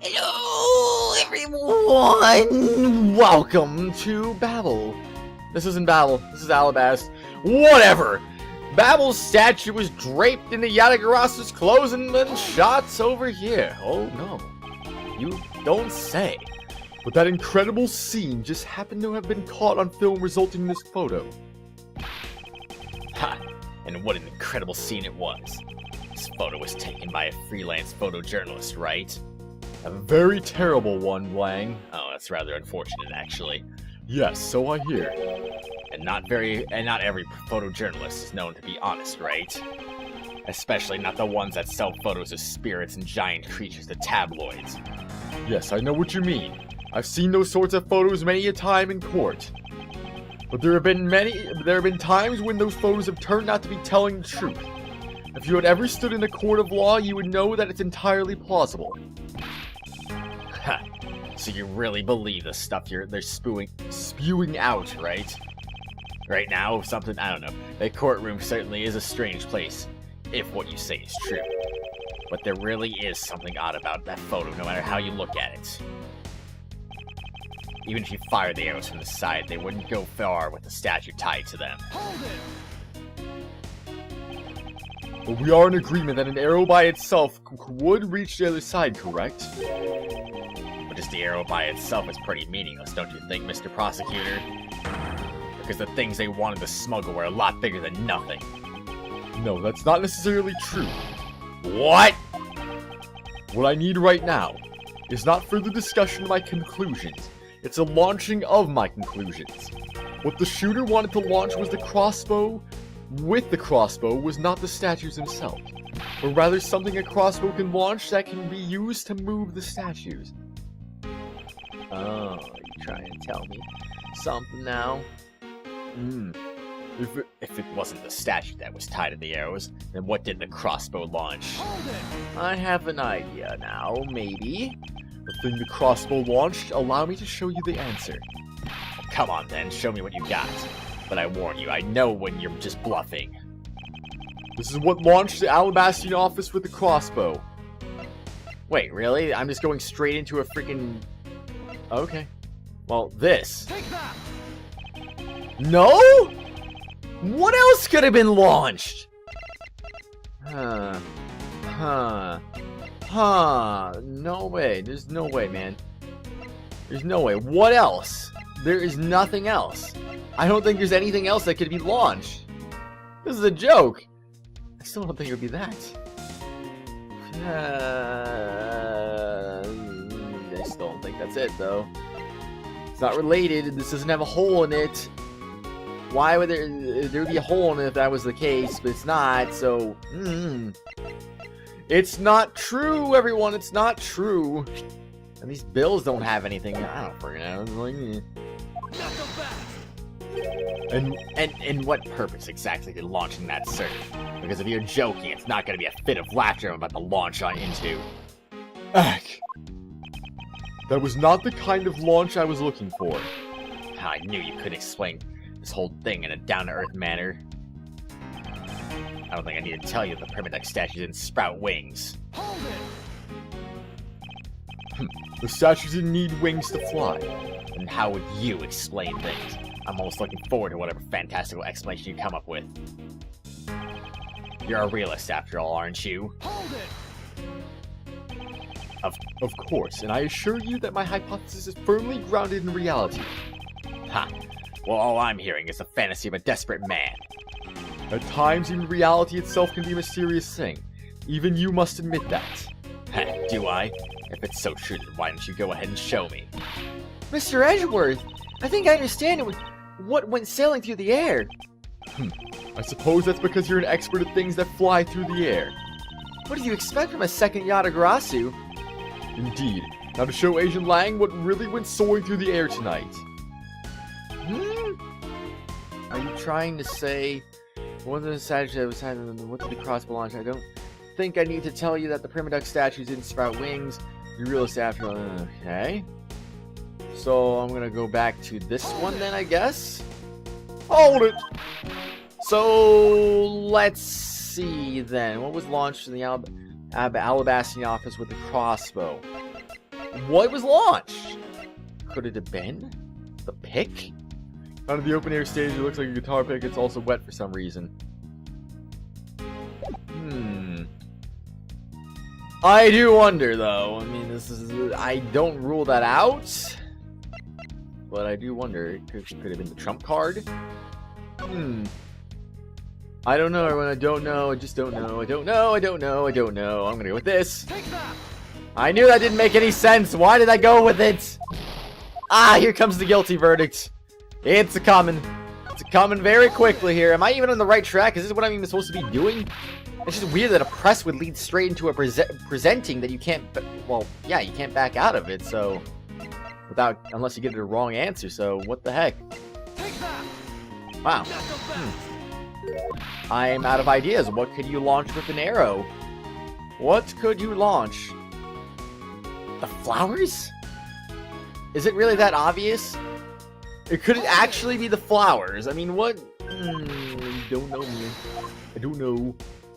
Hello, everyone! Welcome to Babahl. This isn't Babahl, this is Alabast. Whatever! Babahl's statue was draped in the Yatagarasa's clothes and then shots over here. Oh no. You don't say. But that incredible scene just happened to have been caught on film, resulting in this photo. Ha! And what an incredible scene it was. This photo was taken by a freelance photojournalist, right? A very terrible one, Lang. Oh, that's rather unfortunate, actually. Yes, so I hear. And not every photojournalist is known to be honest, right? Especially not the ones that sell photos of spirits and giant creatures to tabloids. Yes, I know what you mean. I've seen those sorts of photos many a time in court. But there have been times when those photos have turned out to be telling the truth. If you had ever stood in a court of law, you would know that it's entirely plausible. Ha! So you really believe the stuff they're spewing out, right? Right now, something, I don't know. A courtroom certainly is a strange place, if what you say is true. But there really is something odd about that photo, no matter how you look at it. Even if you fired the arrows from the side, they wouldn't go far with the statue tied to them. Hold it! But we are in agreement that an arrow by itself would reach the other side, correct? But just the arrow by itself is pretty meaningless, don't you think, Mr. Prosecutor? Because the things they wanted to smuggle were a lot bigger than nothing. No, that's not necessarily true. What? What I need right now is not further discussion of my conclusions. It's a launching of my conclusions. What the shooter wanted to launch was the crossbow. With the crossbow was not the statues themselves, but rather something a crossbow can launch that can be used to move the statues. Oh, you trying to tell me something now? If it wasn't the statue that was tied to the arrows, then what did the crossbow launch? Hold it! I have an idea now, maybe. The thing the crossbow launched, allow me to show you the answer. Come on then, show me what you got. But I warn you, I know when you're just bluffing. This is what launched the Alabastian office with the crossbow. Wait, really? I'm just going straight into a freaking... Okay. Well, this. Take that! No? What else could have been launched? No way. There's no way, man. There's no way. What else? There is nothing else. I don't think there's anything else that could be launched. This is a joke. I still don't think it would be that. I still don't think that's it, though. It's not related. This doesn't have a hole in it. Why would there would be a hole in it if that was the case? But it's not, so... It's not true, everyone. It's not true. And these bills don't have anything. I don't freaking know. And what purpose exactly did launching that serve? Because if you're joking, it's not going to be a fit of laughter I'm about to launch on into. Ugh. That was not the kind of launch I was looking for. I knew you couldn't explain this whole thing in a down-to-earth manner. I don't think I need to tell you the primitive statue didn't sprout wings. Hold it! The statue didn't need wings to fly. And how would you explain things? I'm almost looking forward to whatever fantastical explanation you come up with. You're a realist after all, aren't you? Hold it! Of course, and I assure you that my hypothesis is firmly grounded in reality. Ha! Well, all I'm hearing is the fantasy of a desperate man. At times, even reality itself can be a mysterious thing. Even you must admit that. Heh, do I? If it's so true, then why don't you go ahead and show me? Mr. Edgeworth, I think I understand what went sailing through the air. I suppose that's because you're an expert at things that fly through the air. What do you expect from a second Yatagarasu? Indeed. Now to show Asian Lang what really went soaring through the air tonight. Are you trying to say... What did the crossbow launch? I don't think I need to tell you that the primitive statues didn't sprout wings. You realist after all. Okay. So I'm gonna go back to this one then, I guess. Hold it! So let's see then. What was launched in the Alabastian office with the crossbow? What was launched? Could it have been the pick? On the open air stage, it looks like a guitar pick. It's also wet for some reason. I do wonder, though. I mean, I don't rule that out. But I do wonder. It could have been the trump card. I don't know, everyone. I don't know. I just don't know. I don't know. I'm gonna go with this. I knew that didn't make any sense. Why did I go with it? Ah, here comes the guilty verdict. It's coming. It's coming very quickly here. Am I even on the right track? Is this what I'm even supposed to be doing? It's just weird that a press would lead straight into a presenting that you can't... Well, yeah, you can't back out of it, so... Unless you get the wrong answer, so what the heck? Wow. I'm out of ideas. What could you launch with an arrow? What could you launch? The flowers? Is it really that obvious? It could actually be the flowers. I mean, what? I don't know, man. I don't know.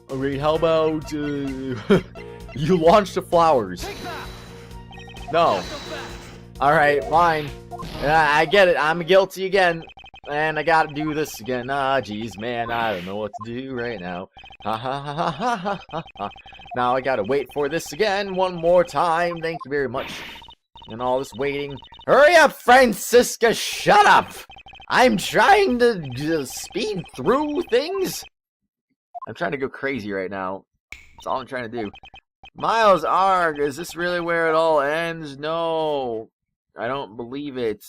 Alright, how about, you launch the flowers? No. Alright, fine. I get it. I'm guilty again. And I gotta do this again. Ah, jeez, man. I don't know what to do right now. Ha ha ha ha ha ha ha ha. Now I gotta wait for this again one more time. Thank you very much. And all this waiting. Hurry up, Francisca! Shut up! I'm trying to speed through things. I'm trying to go crazy right now. That's all I'm trying to do. Miles, arg, is this really where it all ends? No. I don't believe it.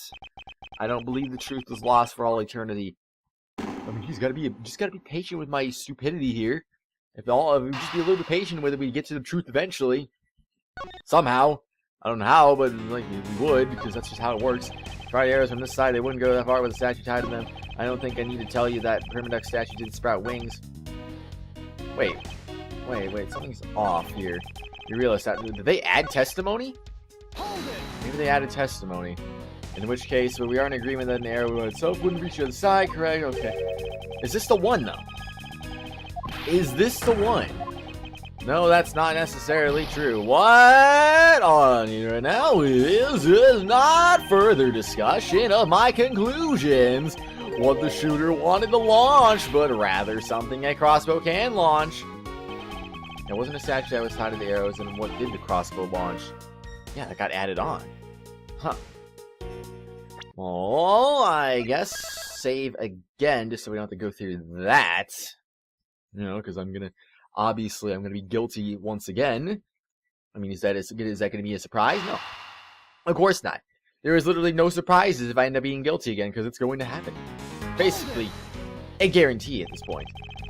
I don't believe the truth was lost for all eternity. I mean, just gotta be patient with my stupidity here. If we just be a little bit patient with it, we get to the truth eventually. Somehow. I don't know how, but like we would, because that's just how it works. Try the arrows from this side, they wouldn't go that far with a statue tied to them. I don't think I need to tell you that Primaduck statue didn't sprout wings. Wait, something's off here. You realize that, did they add testimony? Maybe they added testimony. In which case, but we are in agreement that an arrow itself wouldn't reach the other side, correct? Okay. Is this the one, though? Is this the one? No, that's not necessarily true. What on here right now is not further discussion of my conclusions. What the shooter wanted to launch, but rather something a crossbow can launch. It wasn't a statue that was tied to the arrows, and what did the crossbow launch? Yeah, that got added on. Huh. Well, I guess save again, just so we don't have to go through that. You know, because obviously I'm gonna be guilty once again. I mean, is that gonna be a surprise? No. Of course not. There is literally no surprises if I end up being guilty again, because it's going to happen. Basically, a guarantee at this point.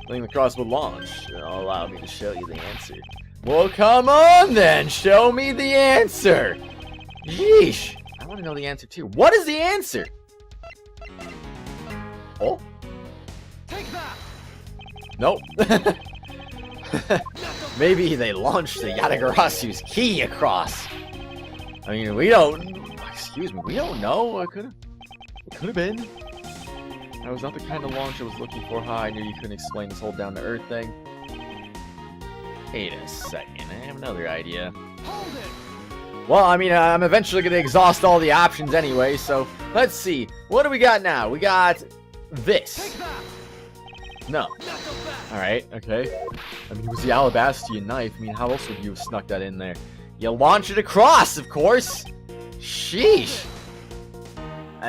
Letting the crossbow launch. Allow me to show you the answer. Well, come on then! Show me the answer! Yeesh! I want to know the answer too. What is the answer? Oh? Take that! Nope. Maybe they launched the Yatagarasu's key across. I mean, we don't... Excuse me, we don't know. It could have been. That was not the kind of launch I was looking for. I knew you couldn't explain this whole down-to-earth thing. Wait a second, I have another idea. Hold it! Well, I mean, I'm eventually going to exhaust all the options anyway, so let's see. What do we got now? We got this. Take that! No. Alright, okay. I mean, it was the Alabastian knife. I mean, how else would you have snuck that in there? You launch it across, of course! Sheesh!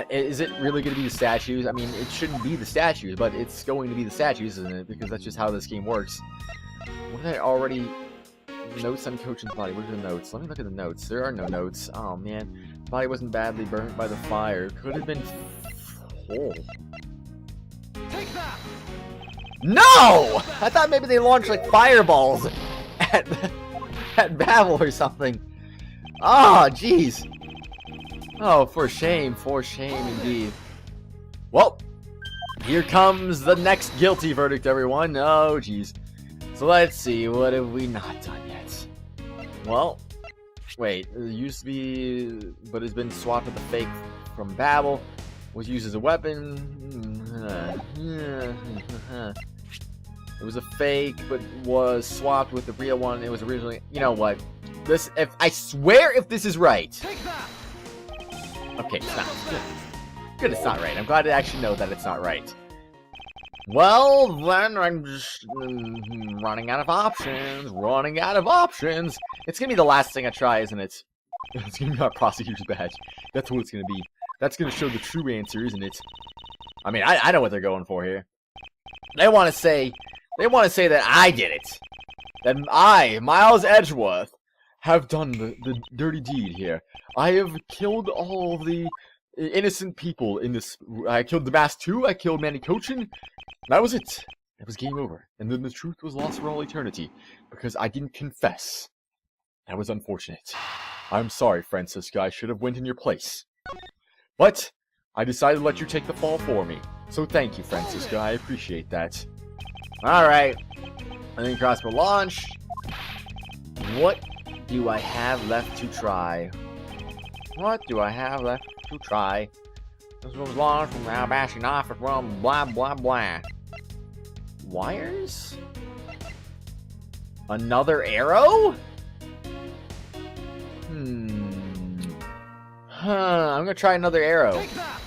Is it really going to be the statues? I mean, it shouldn't be the statues, but it's going to be the statues, isn't it? Because that's just how this game works. What did I already... Notes on Kochin's body. What are the notes? Let me look at the notes. There are no notes. Oh, man. The body wasn't badly burnt by the fire. Could have been... full. Take that! No! I thought maybe they launched, like, fireballs at Babahl or something. Oh, jeez. Oh, for shame indeed. Well, here comes the next guilty verdict, everyone. Oh, jeez. So let's see, what have we not done yet? Well, wait, it used to be, but it's been swapped with the fake from Babahl. Was used as a weapon. It was a fake, but was swapped with the real one. It was originally, you know what? If I swear if this is right. Take that. Okay, it's not. Good, it's not right. I'm glad to actually know that it's not right. Well, then I'm just running out of options. Running out of options. It's gonna be the last thing I try, isn't it? It's gonna be my prosecutor's badge. That's what it's gonna be. That's gonna show the true answer, isn't it? I mean, I know what they're going for here. They want to say that I did it. That I, Miles Edgeworth, have done the dirty deed here. I have killed all the innocent people in this. I killed the Mask 2, I killed Manny Kochin. That was it. It was game over. And then the truth was lost for all eternity. Because I didn't confess. That was unfortunate. I'm sorry, Francisca. I should have went in your place. But I decided to let you take the fall for me. So thank you, Francisca. I appreciate that. Alright. I think crossbow launch. What do I have left to try? What do I have left to try? This was launched from now bashing off from blah blah blah. Wires? Another arrow? I'm gonna try another arrow. Take that.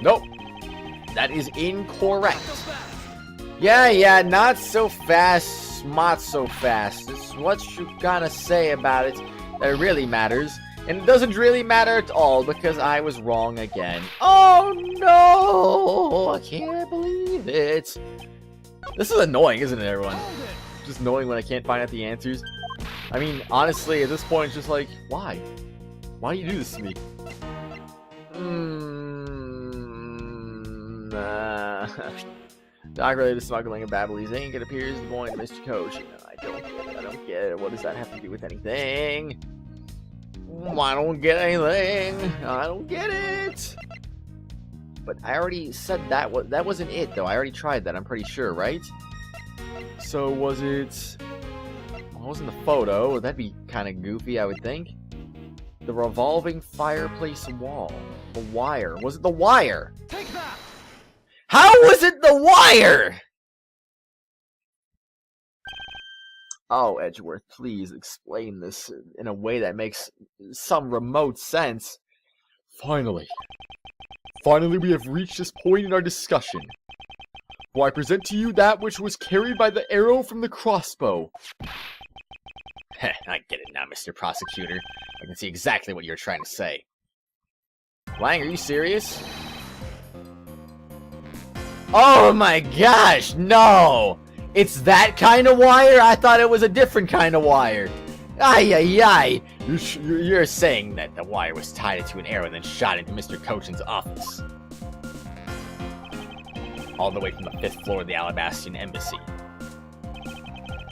Nope. That is incorrect. Yeah, not so fast, not so fast. It's what you gotta say about it that really matters. And it doesn't really matter at all because I was wrong again. Oh no! I can't believe it. This is annoying, isn't it, everyone? Just annoying when I can't find out the answers. I mean, honestly, at this point, it's just like, why? Why do you do this to me? Dog-related smuggling of Babylese ink. It appears the boy and Mr. Coach. I don't get it. What does that have to do with anything? I don't get anything. I don't get it. But I already said that wasn't it, though. I already tried that. I'm pretty sure, right? So was it? Well, it wasn't the photo. That'd be kind of goofy, I would think. The revolving fireplace wall. The wire. Was it the wire? Take that. How was it the wire? Oh, Edgeworth, please explain this in a way that makes some remote sense. Finally, we have reached this point in our discussion. For I present to you that which was carried by the arrow from the crossbow. I get it now, Mr. Prosecutor. I can see exactly what you're trying to say. Lang, are you serious? Oh my gosh, no! It's that kind of wire? I thought it was a different kind of wire. Ay. You're saying that the wire was tied to an arrow and then shot into Mr. Kochin's office. All the way from the 5th floor of the Alabastian Embassy.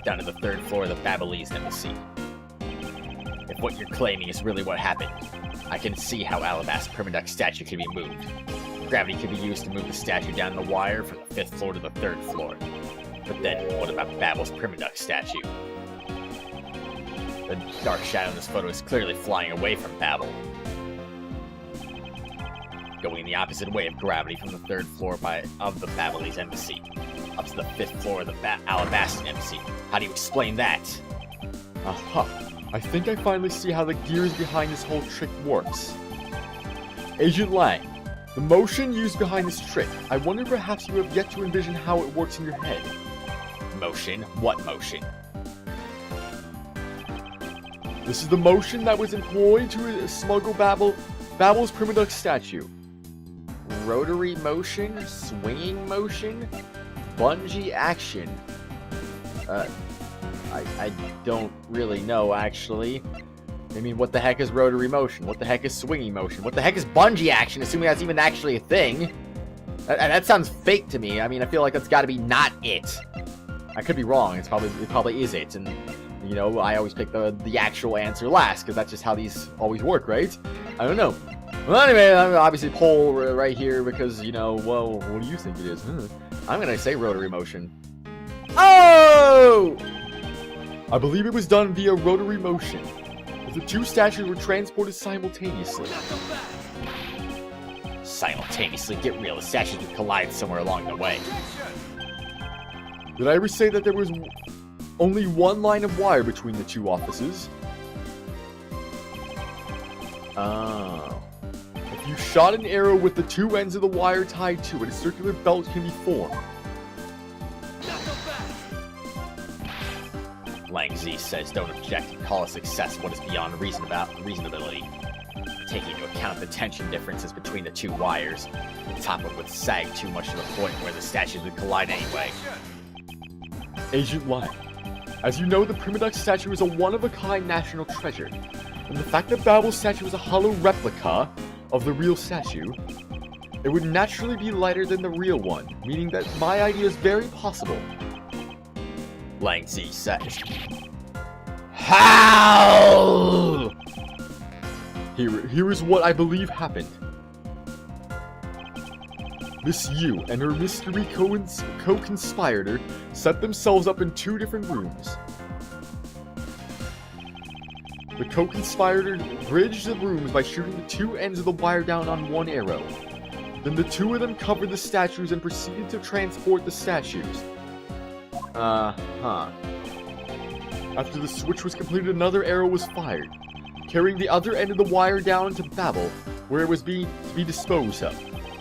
Down to the 3rd floor of the Babylese Embassy. If what you're claiming is really what happened, I can see how Alabast's Permaduck statue can be moved. Gravity can be used to move the statue down the wire from the 5th floor to the 3rd floor. But then, what about Babel's Permaduck statue? The dark shadow in this photo is clearly flying away from Babahl. Going the opposite way of gravity from the 3rd floor of the Babylese Embassy, up to the 5th floor of the Alabastian Embassy. How do you explain that? Aha! I think I finally see how the gears behind this whole trick works. Agent Lang, the motion used behind this trick, I wonder perhaps you have yet to envision how it works in your head. Motion? What motion? This is the motion that was employed to smuggle Babel's Permaduck statue. Rotary motion? Swinging motion? Bungee action? I don't really know, actually. I mean, what the heck is rotary motion? What the heck is swinging motion? What the heck is bungee action, assuming that's even actually a thing? That sounds fake to me. I mean, I feel like that's gotta be not it. I could be wrong. It probably is it, and you know, I always pick the actual answer last because that's just how these always work, right? I don't know. Well, anyway, I'm obviously poll right here because you know, well, what do you think it is? I'm gonna say rotary motion. Oh! I believe it was done via rotary motion. The two statues were transported simultaneously. Simultaneously? Get real. The statues would collide somewhere along the way. Did I ever say that there was only one line of wire between the two offices? Oh. If you shot an arrow with the two ends of the wire tied to it, a circular belt can be formed. Not so fast. Lang Z says don't object and call a success what is beyond reasonability. Taking into account the tension differences between the two wires, the top of would sag too much to the point where the statues would collide anyway. Agent Lang, as you know, the Prima Duck statue is a one-of-a-kind national treasure, and the fact that Babahl's statue is a hollow replica of the real statue, it would naturally be lighter than the real one, meaning that my idea is very possible. Lang Z says. How? Here is what I believe happened. Miss Yu and her mystery co-conspirator set themselves up in two different rooms. The co-conspirator bridged the rooms by shooting the two ends of the wire down on one arrow. Then the two of them covered the statues and proceeded to transport the statues. After the switch was completed, another arrow was fired, carrying the other end of the wire down into Babahl, where it was to be disposed of.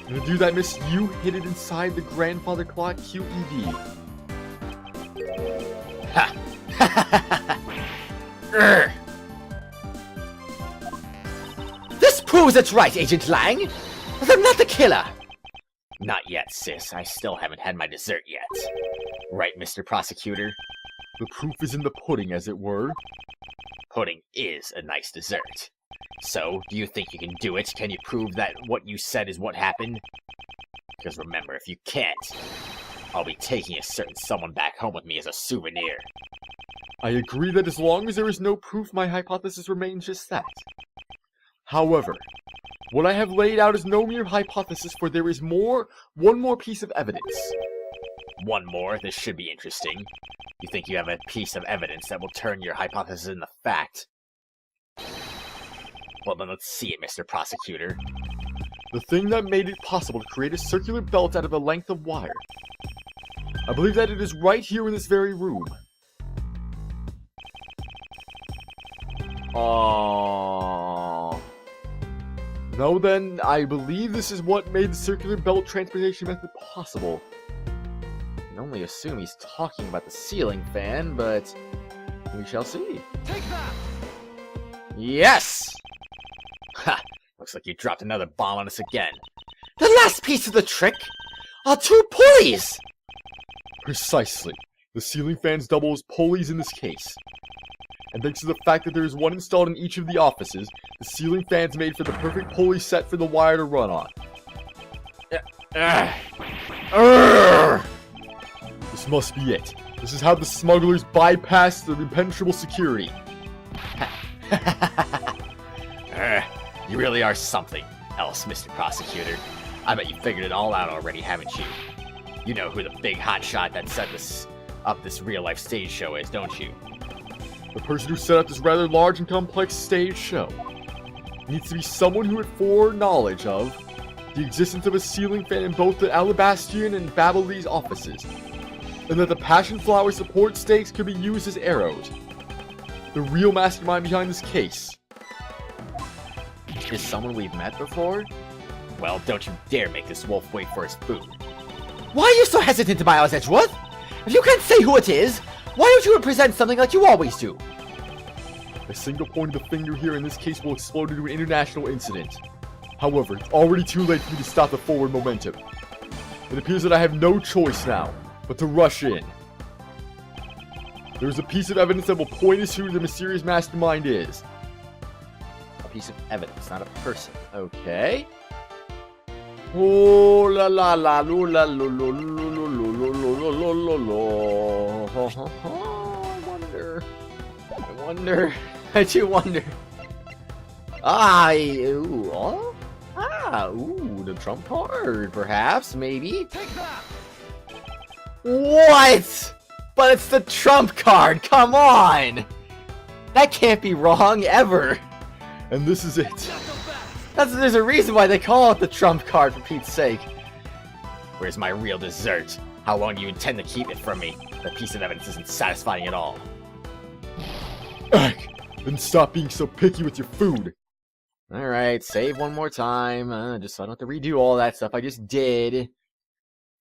And to do that, Miss Yu hid it inside the grandfather clock QED. Ha! This proves it's right, Agent Lang! But I'm not the killer! Not yet, sis. I still haven't had my dessert yet. Right, Mr. Prosecutor? The proof is in the pudding, as it were. Pudding is a nice dessert. So, do you think you can do it? Can you prove that what you said is what happened? Because remember, if you can't, I'll be taking a certain someone back home with me as a souvenir. I agree that as long as there is no proof, my hypothesis remains just that. However, what I have laid out is no mere hypothesis, for there is one more piece of evidence. One more? This should be interesting. You think you have a piece of evidence that will turn your hypothesis into fact? Well then, let's see it, Mr. Prosecutor. The thing that made it possible to create a circular belt out of a length of wire. I believe that it is right here in this very room. No then, I believe this is what made the circular belt transportation method possible. I can only assume he's talking about the ceiling fan, but we shall see. Take that! Yes! Ha! Looks like you dropped another bomb on us again. The last piece of the trick are two pulleys! Precisely. The ceiling fans double as pulleys in this case. And thanks to the fact that there is one installed in each of the offices, the ceiling fans made for the perfect pulley set for the wire to run on. This must be it. This is how the smugglers bypass the impenetrable security. You really are something else, Mr. Prosecutor. I bet you figured it all out already, haven't you? You know who the big hotshot that set this real-life stage show is, don't you? The person who set up this rather large and complex stage show needs to be someone who had foreknowledge of the existence of a ceiling fan in both the Alabastian and Babahlese offices, and that the passion flower support stakes could be used as arrows. The real mastermind behind this case is someone we've met before? Well, don't you dare make this wolf wait for his food. Why are you so hesitant, Miles Edgeworth? If you can't say who it is, why don't you represent something like you always do? A single point of the finger here in this case will explode into an international incident. However, it's already too late for me to stop the forward momentum. It appears that I have no choice now, but to rush in. There's a piece of evidence that will point us who the mysterious mastermind is. A piece of evidence, not a person. Okay. Oh la la la la la la la la la la. I wonder. I do wonder. The trump card, perhaps, maybe. Take that! What? But it's the trump card, come on! That can't be wrong, ever! And this is it. Not so fast! There's a reason why they call it the trump card, for Pete's sake. Where's my real dessert? How long do you intend to keep it from me? That piece of evidence isn't satisfying at all. Ugh, then stop being so picky with your food. Alright, save one more time, just so I don't have to redo all that stuff I just did.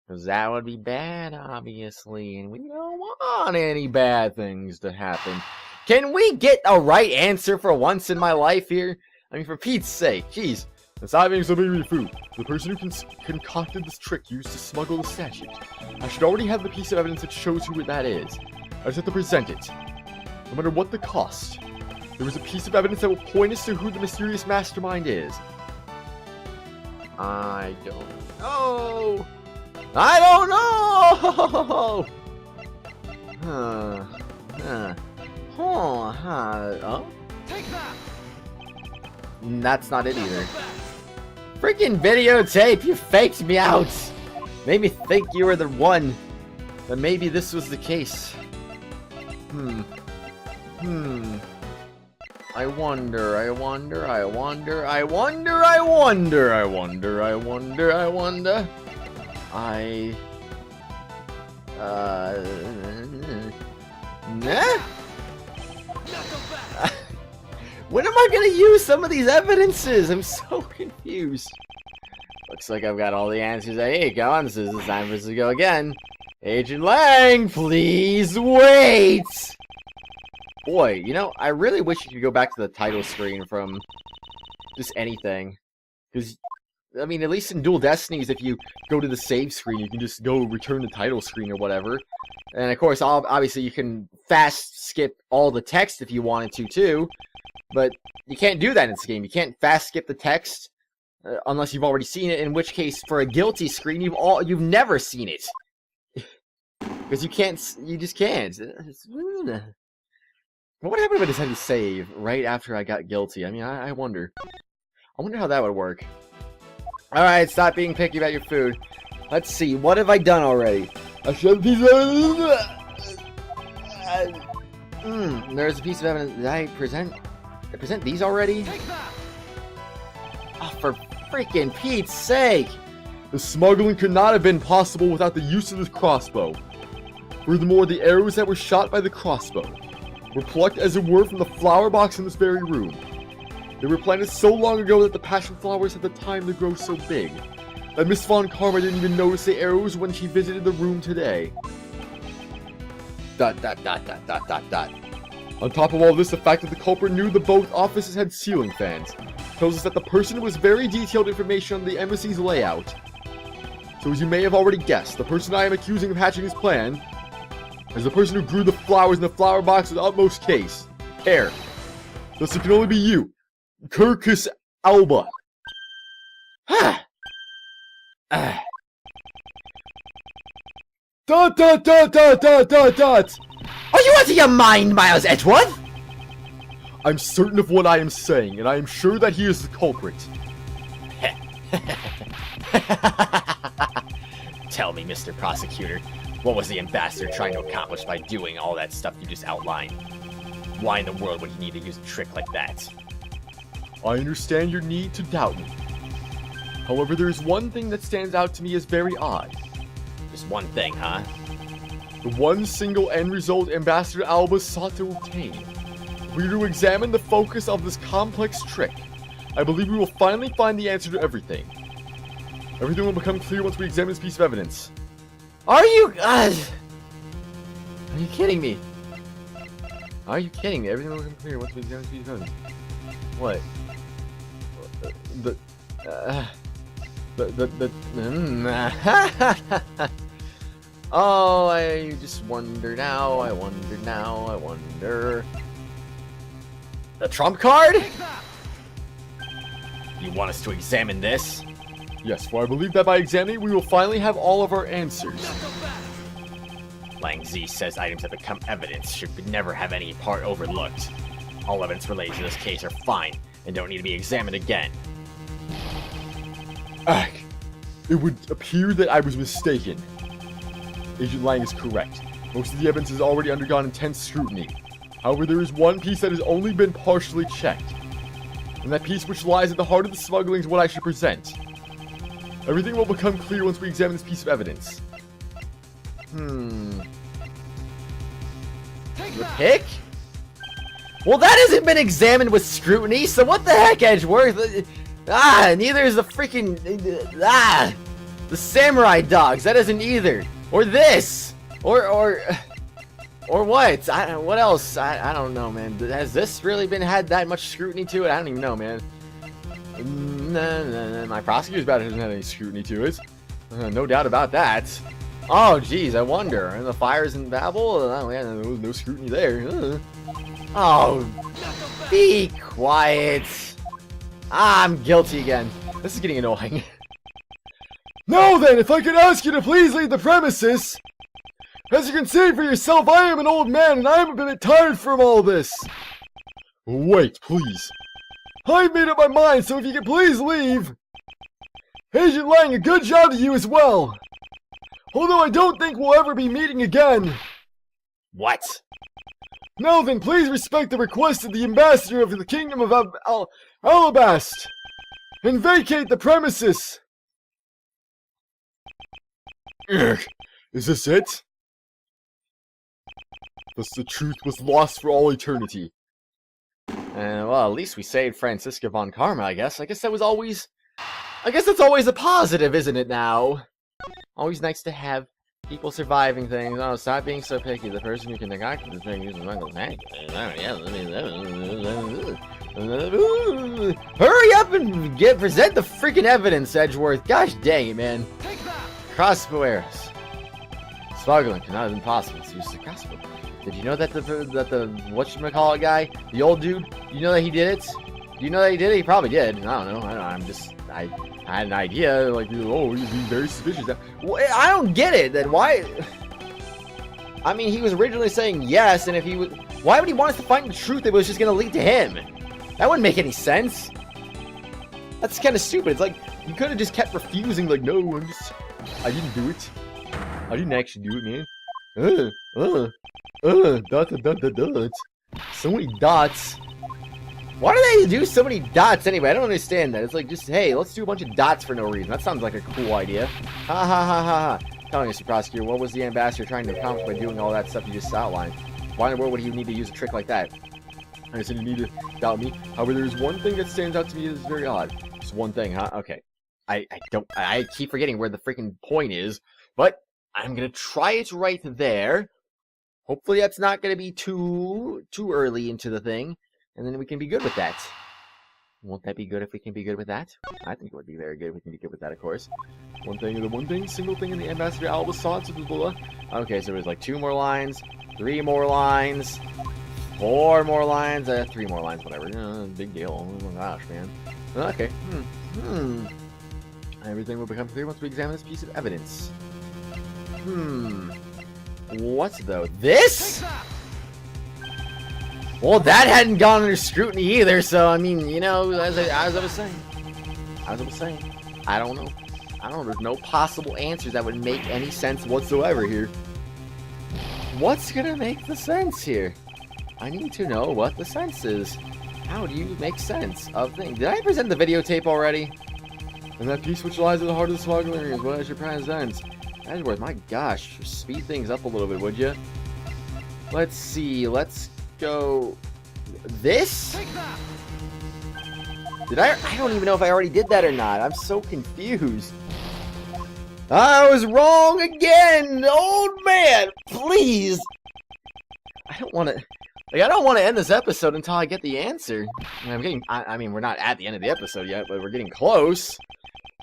Because that would be bad, obviously, and we don't want any bad things to happen. Can we get a right answer for once in my life here? I mean, for Pete's sake, jeez. Aside being so baby food, the person who concocted this trick used to smuggle the statue. I should already have the piece of evidence that shows who that is. I just have to present it. No matter what the cost, there is a piece of evidence that will point us to who the mysterious mastermind is. I don't know. I don't know! Oh? Take that! That's not it either. Freaking videotape! You faked me out! Made me think you were the one. But maybe this was the case. I wonder. Nah? When am I gonna use some of these evidences? I'm so confused. Looks like I've got all the answers I need. Come on, this is the time for us to go again. Agent Lang, please wait! Boy, you know, I really wish you could go back to the title screen from just anything. Because, I mean, at least in Dual Destinies, if you go to the save screen, you can just go return the title screen or whatever. And, of course, obviously, you can fast skip all the text if you wanted to, too. But you can't do that in this game. You can't fast skip the text unless you've already seen it, in which case, for a guilty screen, you've never seen it. Because you just can't. What would happen if I decided to save right after I got guilty? I mean, I wonder. I wonder how that would work. Alright, stop being picky about your food. Let's see, what have I done already? There's a piece of evidence. Did I present these already? Oh, for freaking Pete's sake! The smuggling could not have been possible without the use of this crossbow. Furthermore, the arrows that were shot by the crossbow were plucked as it were from the flower box in this very room. They were planted so long ago that the passion flowers had the time to grow so big that Miss Von Karma didn't even notice the arrows when she visited the room today. ... On top of all this, the fact that the culprit knew the both offices had ceiling fans tells us that the person was very detailed information on the embassy's layout. So as you may have already guessed, the person I am accusing of hatching his plan is the person who grew the flowers in the flower box with utmost care. Thus it can only be you, Kirkus Alba. Dot. Are you out of your mind, Miles Edgeworth? I'm certain of what I am saying, and I am sure that he is the culprit. Tell me, Mr. Prosecutor, what was the ambassador trying to accomplish by doing all that stuff you just outlined? Why in the world would he need to use a trick like that? I understand your need to doubt me. However, there is one thing that stands out to me as very odd. Just one thing, huh? The one single end result Ambassador Alba sought to obtain. If we were to examine the focus of this complex trick, I believe we will finally find the answer to everything. Everything will become clear once we examine this piece of evidence. Are you kidding me? Are you kidding me? Everything will become clear once we examine this piece of evidence. What? Oh, I just wonder now. I wonder. the trump card? You want us to examine this? Yes, for I believe that by examining, we will finally have all of our answers. Lang Z says items that become evidence should never have any part overlooked. All evidence related to this case are fine and don't need to be examined again. It would appear that I was mistaken. Agent Lang is correct. Most of the evidence has already undergone intense scrutiny. However, there is one piece that has only been partially checked. And that piece which lies at the heart of the smuggling is what I should present. Everything will become clear once we examine this piece of evidence. The pick? Well, that hasn't been examined with scrutiny, so what the heck, Edgeworth? Neither is the freaking... the samurai dogs. That isn't either. Or this. Or what? What else? I don't know, man. Has this really had that much scrutiny to it? I don't even know, man. Nah. My prosecutor's about it hasn't had any scrutiny to it. No doubt about that. Oh, geez, I wonder. And the fires in Babahl? Oh, yeah, there was no scrutiny there. Oh, be quiet. I'm guilty again. This is getting annoying. Now then, if I could ask you to please leave the premises. As you can see for yourself, I am an old man and I am a bit tired from all this. Wait, please. I've made up my mind, so if you could please leave. Agent Lang, a good job to you as well. Although I don't think we'll ever be meeting again. What? Now then, please respect the request of the ambassador of the Kingdom of Alabast, and vacate the premises. Is this it? Thus the truth was lost for all eternity. Well, at least we saved Franziska von Karma, I guess. I guess that's always a positive, isn't it now? Always nice to have people surviving things. Oh, stop being so picky. The person who can neglect the thing uses Michael's magic. Hurry up and present the freaking evidence, Edgeworth. Gosh dang it, man. Crossbow arrows. Smuggling cannot have been possible to use the crossbow. Did you know that the whatchamacallit guy, the old dude, you know that he did it? Do you know that he did it? He probably did. I don't know. I had an idea, like, oh, he's being very suspicious. Well, I don't get it, then why? I mean, he was originally saying yes, and if he was, why would he want us to find the truth that was just going to lead to him? That wouldn't make any sense. That's kind of stupid. It's like, you could have just kept refusing, like, no, I didn't do it. I didn't actually do it, man. Dots. So many dots. Why do they do so many dots anyway? I don't understand that. It's like, just, hey, let's do a bunch of dots for no reason. That sounds like a cool idea. Ha. Tell me, Mr. Prosecutor, what was the ambassador trying to accomplish by doing all that stuff you just outlined? Why in the world would he need to use a trick like that? I said you need to doubt me. However, there's one thing that stands out to me that is very odd. Just one thing, huh? Okay. I keep forgetting where the freaking point is, but I'm gonna try it right there. Hopefully that's not gonna be too early into the thing. And then we can be good with that. Won't that be good if we can be good with that? I think it would be very good if we can be good with that, of course. Single thing in the Ambassador Alba saw to blah. Okay, so there's like 2 more lines, 3 more lines, 4 more lines, 3 more lines, whatever. Big deal. Oh my gosh, man. Okay. Everything will become clear once we examine this piece of evidence. What though? This? Well, that hadn't gone under scrutiny either, so I mean, you know, as I was saying, I don't know. There's no possible answers that would make any sense whatsoever here. What's gonna make the sense here? I need to know what the sense is. How do you make sense of things? Did I present the videotape already? And that piece which lies at the heart of the smuggling is what I should present. Edgeworth, my gosh, speed things up a little bit, would you? Let's see, let's go this? Did I don't even know if I already did that or not. I'm so confused. I was wrong again, old man. Please. I don't want to end this episode until I get the answer. I mean, we're not at the end of the episode yet, but we're getting close.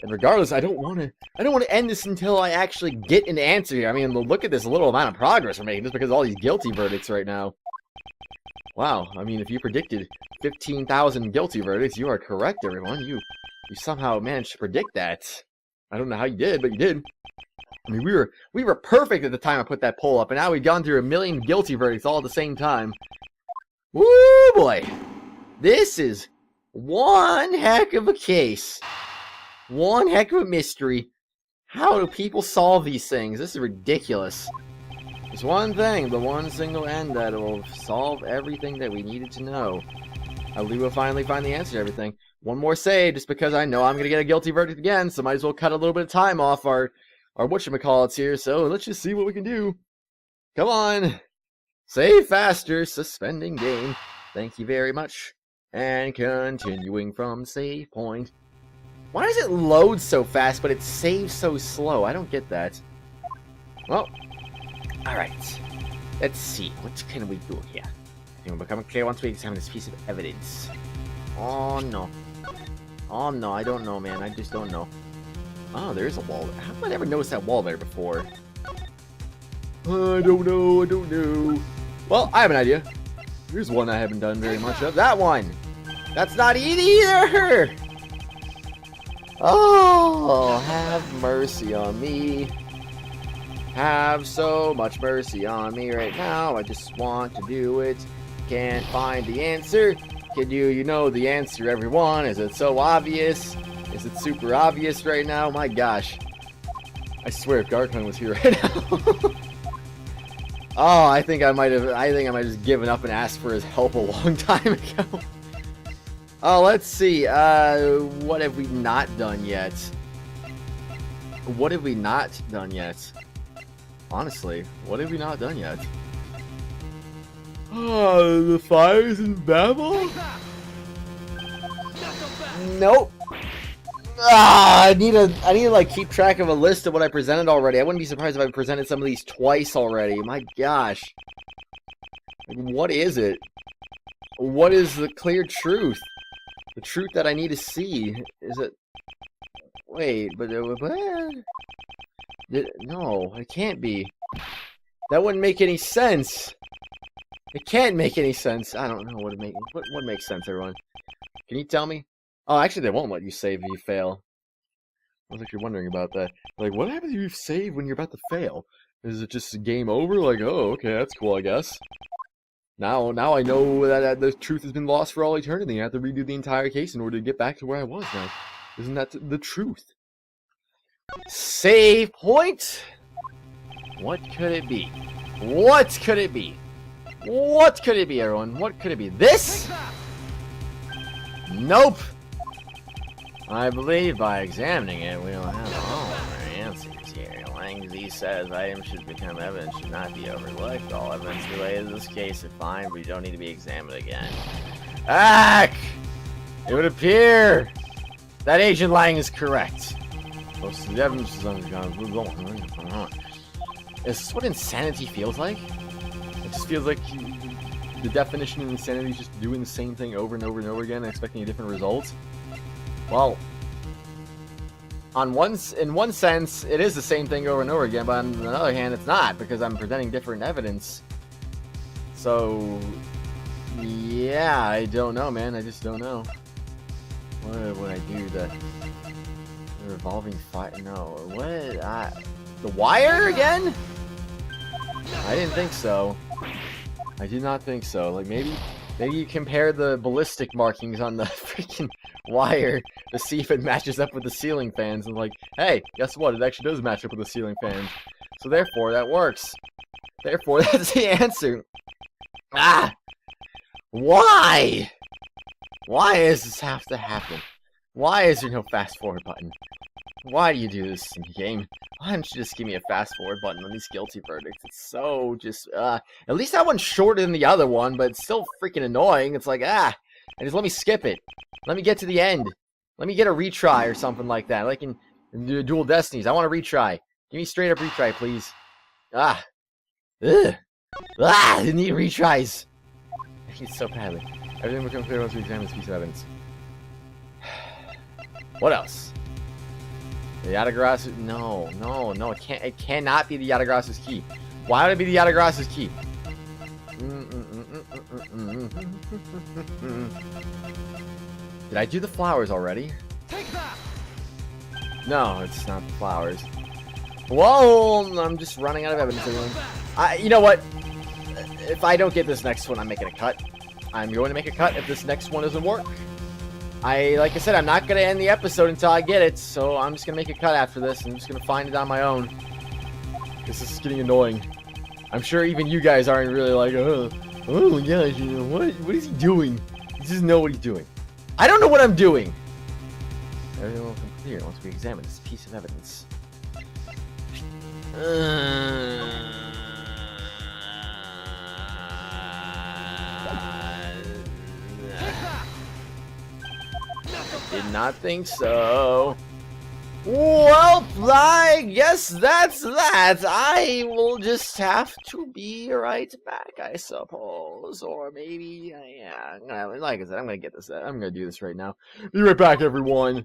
And regardless, I don't want to end this until I actually get an answer here. I mean, look at this little amount of progress we're making just because of all these guilty verdicts right now. Wow, I mean, if you predicted 15,000 guilty verdicts, you are correct, everyone. You somehow managed to predict that. I don't know how you did, but you did. I mean, we were perfect at the time I put that poll up, and now we've gone through 1 million guilty verdicts all at the same time. Woo, boy. This is one heck of a case. One heck of a mystery. How do people solve these things? This is ridiculous. There's one thing, the one single end that will solve everything that we needed to know. We will finally find the answer to everything. One more save, just because I know I'm going to get a guilty verdict again, so might as well cut a little bit of time off our whatchamacallits here, so let's just see what we can do. Come on. Save faster, suspending game. Thank you very much. And continuing from save point. Why does it load so fast, but it saves so slow? I don't get that. Well, alright. Let's see. What can we do here? It will become clear once we examine this piece of evidence. Oh, no. Oh, no. I don't know, man. I just don't know. Oh, there's a wall there. How have I never noticed that wall there before? I don't know. I don't know. Well, I have an idea. Here's one I haven't done very much of. That one. That's not it either. Oh, have mercy on me. Have so much mercy on me right now. I just want to do it. Can't find the answer. Can you know the answer, everyone? Is it so obvious? Is it super obvious right now? My gosh. I swear if Gyakuten was here right now. Oh, I think I might have just given up and asked for his help a long time ago. Oh, let's see. What have we not done yet? What have we not done yet? Honestly, what have we not done yet? Oh, the fires in Babahl? Nope. Ah, I need to like keep track of a list of what I presented already. I wouldn't be surprised if I presented some of these twice already. My gosh. Like, what is it? What is the clear truth? The truth that I need to see? Is it... Wait, but... No, it can't be. That wouldn't make any sense. It can't make any sense. I don't know what makes sense, everyone. Can you tell me? Oh, actually, they won't let you save if you fail. I was like, you're wondering about that. Like, what happens if you save when you're about to fail? Is it just game over? Like, oh, okay, that's cool, I guess. Now I know that the truth has been lost for all eternity. I have to redo the entire case in order to get back to where I was now. Isn't that the truth? Save point? What could it be? What could it be? What could it be, everyone? What could it be? This? Nope. I believe by examining it, we'll have all of our answers here. Lang Z says items should become evidence, should not be overlooked. All evidence related to this case is fine, but you don't need to be examined again. Ack! It would appear that Agent Lang is correct. Most of the evidence is undergone. Is this what insanity feels like? It just feels like the definition of insanity is just doing the same thing over and over and over again and expecting a different result. Well, in one sense, it is the same thing over and over again, but on the other hand, it's not, because I'm presenting different evidence. So, yeah, I don't know, man. I just don't know. What would I do? The revolving fire? No. What? The wire again? I didn't think so. I did not think so. Like, maybe you compare the ballistic markings on the freaking wire to see if it matches up with the ceiling fans. And like, hey, guess what? It actually does match up with the ceiling fans. So therefore, that works. Therefore, that's the answer. Ah! Why? Why does this have to happen? Why is there no fast forward button? Why do you do this in the game? Why don't you just give me a fast forward button on these guilty verdicts? It's so just, at least that one's shorter than the other one, but it's still freaking annoying. It's like, and just let me skip it. Let me get to the end. Let me get a retry or something like that. Like in Dual Destinies, I want a retry. Give me straight up retry, please. I need retries. I need so badly. Everything becomes clear once we examine this piece of evidence. What else? The Yatagrasu? No, it cannot be the Yatagrasu's key. Why would it be the Yatagrasu's key? Did I do the flowers already? Take that. No, it's not the flowers. Whoa, I'm just running out of evidence, everyone. You know what? If I don't get this next one, I'm making a cut. I'm going to make a cut if this next one doesn't work. Like I said, I'm not going to end the episode until I get it, so I'm just going to make a cut after this. I'm just going to find it on my own. Because this is getting annoying. I'm sure even you guys aren't really like, oh my gosh, you know, what is he doing? He doesn't know what he's doing. I don't know what I'm doing. Everything will come clear once we examine this piece of evidence. Did not think so. Well, I guess that's that. I will just have to be right back, I suppose. Or maybe, yeah, like I said, I'm gonna get this. I'm gonna do this right now. Be right back, everyone.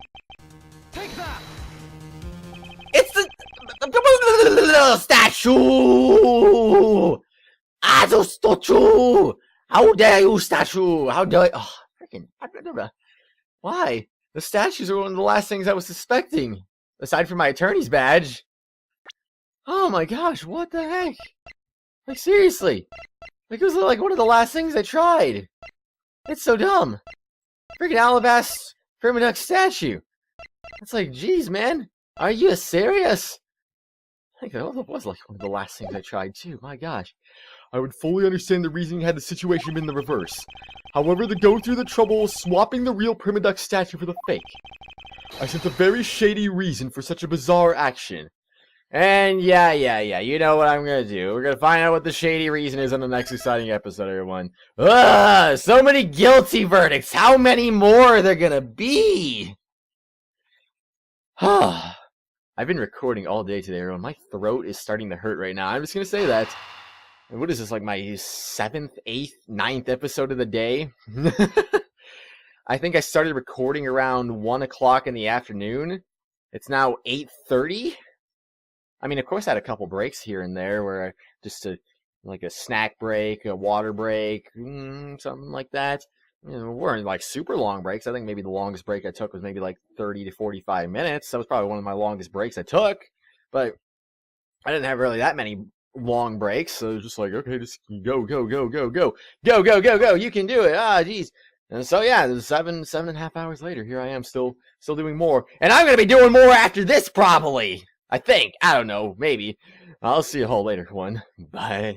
Take that! It's the statue! Ah, statue! How dare you, statue? How dare oh, freaking, why? The statues are one of the last things I was suspecting. Aside from my attorney's badge. Oh my gosh, what the heck? Like, seriously. Like, it was like one of the last things I tried. It's so dumb. Freaking alabaster Permaduck statue. It's like, geez, man. Are you serious? I think that was like one of the last things I tried, too. My gosh. I would fully understand the reasoning had the situation been the reverse. However, to go through the trouble of swapping the real Permaduck statue for the fake, I sensed a very shady reason for such a bizarre action. And yeah, you know what I'm gonna do. We're gonna find out what the shady reason is on the next exciting episode, everyone. Ugh, so many guilty verdicts. How many more are there gonna be? I've been recording all day today, everyone. My throat is starting to hurt right now. I'm just gonna say that. What is this, like my 7th, 8th, 9th episode of the day? I think I started recording around 1 o'clock in the afternoon. It's now 8:30. I mean, of course, I had a couple breaks here and there where like a snack break, a water break, something like that. You know, weren't like super long breaks. I think maybe the longest break I took was maybe like 30 to 45 minutes. That was probably one of my longest breaks I took. But I didn't have really that many long breaks, so it was just like, okay, just go. You can do it. Ah, geez. And so yeah, 7.5 hours later, here I am still doing more. And I'm gonna be doing more after this, probably. I think. I don't know, maybe. I'll see you all later, one. Bye.